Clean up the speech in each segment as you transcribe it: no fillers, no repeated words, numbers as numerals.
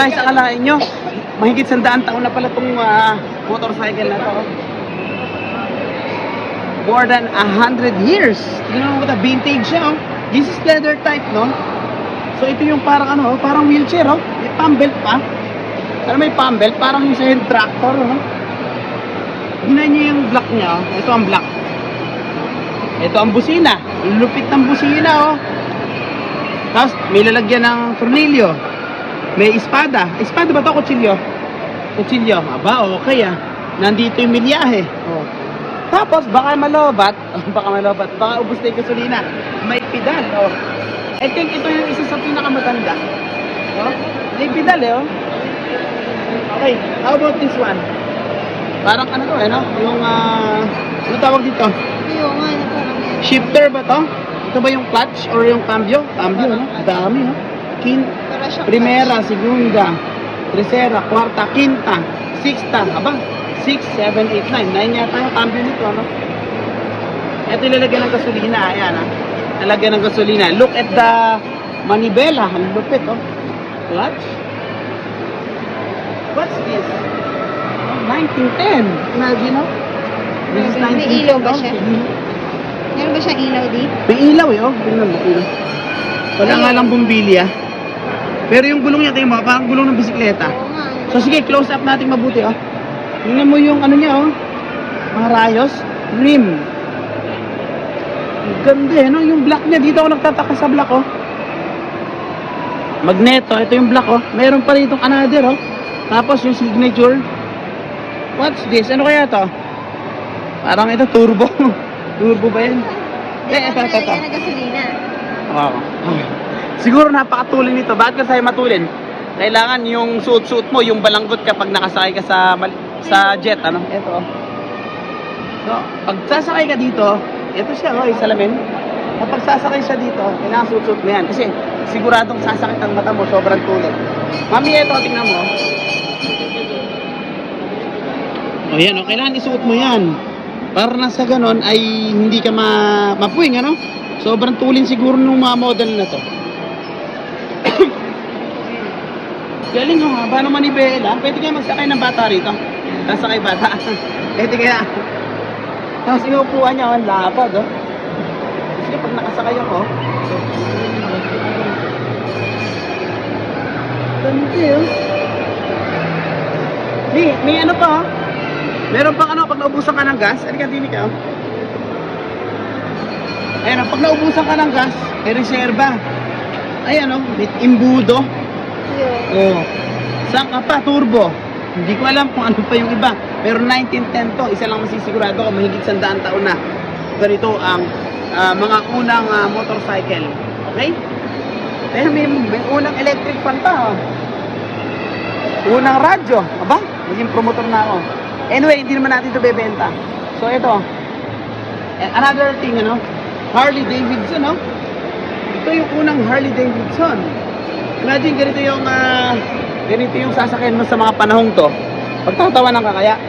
guys, akalain nyo, mahigit 100 taon na pala itong motorcycle na to. More than 100 years. Tingnan mo ito, vintage siya, oh. This is leather type, no? So ito yung parang ano, parang wheelchair, oh. May pump belt pa. Ano may pump belt? Parang yung sa hand tractor, no? Tingnan nyo yung block niya, oh. Ito ang block. Ito ang busina. Lupit ng busina, oh. Tapos may lalagyan ng tornilyo. May espada. Espada ba ito? Kutsilyo? Kutsilyo. Aba, okay ah. Nandito yung milyahe. Oh. Tapos baka malobat. Baka ubos na yung gasolina. May pedal. Oh. I think ito yung isa sa pinakamaganda. Oh. May pedal eh. Oh. Okay. How about this one? Parang ano to eh, no? Yung ano tawag dito? Yung ano parang Shifter ba to? Ito ba yung clutch or yung cambio? Cambio, no? Dami, no? para siyang Primera, segunda, tercera, cuarta, quinta, sixta, aba, 6, 7, 8, 9. 9 yata yung cambio nito, ano? Ito ilalagyan ng gasolina, ayan, ha? Lalagyan ng gasolina. Look at the manibela, ang lupit, oh. Clutch? What's this? 1910. Imagine, no? This is May 1910, ilaw ba no? siya? Meron ba siyang ilaw di? May ilaw, eh, oh. Tingnan mo, ilaw. Wala nga lang bumbilya. Pero yung gulong niya, tingnan mo, parang gulong ng bisikleta. Oo nga. So sige, close up natin mabuti, oh. Tingnan mo yung ano niya, oh. Mga rayos, rim. Ang ganda, eh, no? Yung black niya, dito ako nagtataka sa black, oh. Magneto, ito yung black, oh. Meron pa rito another, oh. Tapos yung signature. What's this? Ano kaya to? Parang ito, turbo. Turbo ba yan? Ito. Yan ang gasolina. Wow. Siguro napakatulin nito. Bakit ka tayo matulin? Kailangan yung suot-suot mo, yung balanggot kapag nakasakay ka sa jet, ano? Ito. So, pag sasakay ka dito, ito siya, oh, salamin. Kapag sasakay siya dito, kailangan suot-suot mo yan. Kasi siguradong sasakit ang mata mo, sobrang tulin. Mami, ito, tingnan mo. O yan, oh, kailangan isuot mo yan. Para na sa ganon ay hindi ka mapuwing, ano? Sobrang tulin siguro nung mga model na to. Galing, oh, haba naman ni Bella. Pwede kaya magsakay ng bata rito. Sasakay bata. Pwede kaya. Tapos yung upuan niya, ang lapad, oh. Kasi pag nakasakay ako, ganito, oh. May ano pa, oh. Meron pang ano, pag naubusan ka ng gas, ano ka, dinig ka, oh. Ayan, pag naubusan ka ng gas, may reserva. Ayan, oh, may imbudo. Oh. Saan ka pa? Turbo. Hindi ko alam kung ano pa yung iba. Pero 1910 to, isa lang masisigurado ko, mahigit 100 taon na. Ganito ang mga unang motorcycle. Okay? Kaya may unang electric fan pa, oh. Unang radyo. Aba, naging promotor na ako. Anyway, hindi naman natin ito bebenta. So, ito. Another thing, ano? Harley Davidson, no? Ito yung unang Harley Davidson. Imagine, ganito yung sasakyan mo sa mga panahong to. Pagtatawanan ka kaya.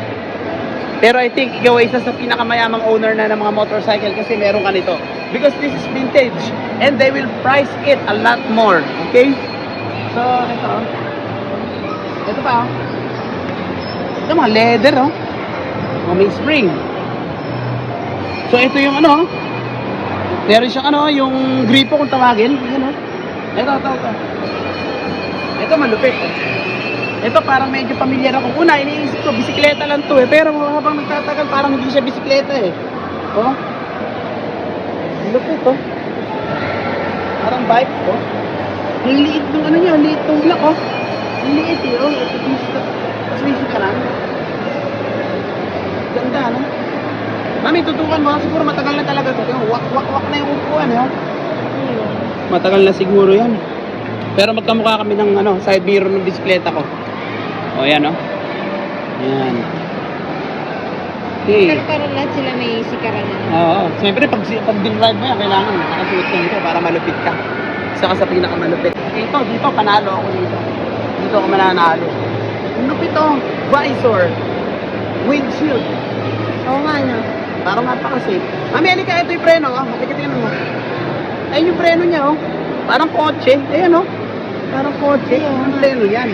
Pero I think, ikaw ay isa sa pinakamayamang owner na ng mga motorcycle kasi meron ka nito. Because this is vintage. And they will price it a lot more. Okay? So, ito. Ito pa, oh. Ito mga leather, oh. May spring. So ito yung ano, meron siyang ano, yung gripo kung tawagin. Ayan, oh. Ito. Ito malupit. Ito parang medyo pamilyar ako. Una, iniisip ko, bisikleta lang to, eh. Pero habang nagtatagal, parang hindi siya bisikleta, eh. Oh. Malupit, oh. Parang bike, oh. Ang liit ng ano niya, ang liit ng block, oh. Ang liit, eh, oh. Tapos may sikaran. Ganda, no? Mami, tutukan mo. Siguro matagal na talaga ito. Wak na yung upuan, eh. Matagal na siguro yan. Pero magkamukha kami ng ano, side mirror ng bisikleta ko. O, yan, no? Yan. Okay. Pero lahat sila may sikaran na. Oo. Siyempre, pag din-ride mo yan, kailangan nakasuot ka nito para malupit ka. Isa ka sa pinakamalupit. Dito, panalo ako dito. Dito ako mananalo. Lupit, oh. Visor. Windshield. Oo nga, no? Parang napaka-safe. Mami, halika, ito yung preno, oh. Halika, tingnan mo. Ayun yung preno niya, oh. Parang kotse. Ayan, oh. Parang kotse Okay, yun. pleno yan.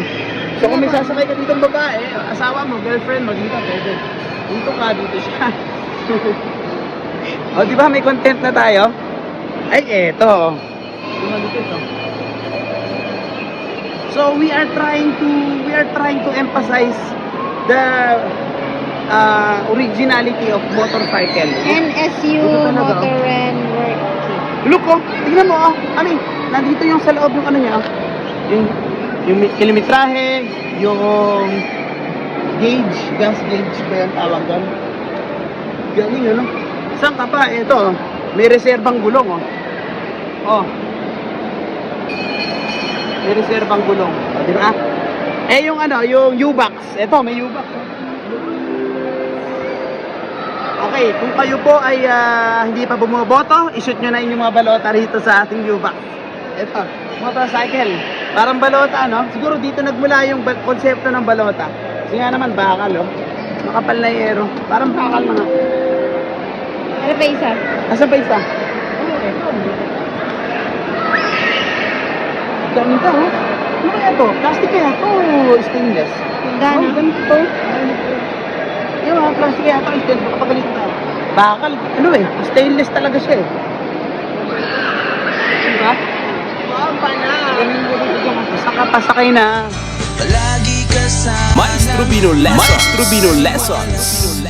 So kung may sasakay ka dito babae, asawa mo, girlfriend mo, dito, pwede. Dito ka, dito siya. O, di ba may content na tayo? Ay, eto. Lumagit ito. So we are trying to emphasize the originality of motorcycle. NSU Ito talaga, Motor and Work. Look, oh, tignan mo, oh. I mean, nandito yung sa loob ng ano niya, oh. Yung kilometrahe, yung gauge, gas gauge ba yung tawag doon? Galing, ano? Saan ka pa? Ito, oh. May reserbang gulong, oh. Oh. May reserbang gulong. O, di ba? Eh, yung ano, yung U-Box. Ito, may U-Box, oh. Okay, kung kayo po ay hindi pa bumoboto, ishoot nyo na inyong mga balota rito sa ating U-Box. Ito, motorcycle. Parang balota, no? Siguro dito nagmula yung konsepto ng balota. Kasi nga naman, bakal, oh. Makapal na yero. Parang bakal na nga. Ano pa isa? Asan pa isa? Oh, ito. Ganito, oh. Ano kaya to? Plastic kaya to? Stainless? Gano? Oh, ganito to. Yung mga plastic kaya to, stainless. Kapagalit na. Bakal. Ano eh? Stainless talaga siya eh. Diba? Mamba na. Pasakay na. Palagi kasama Maestro Bino Lessons.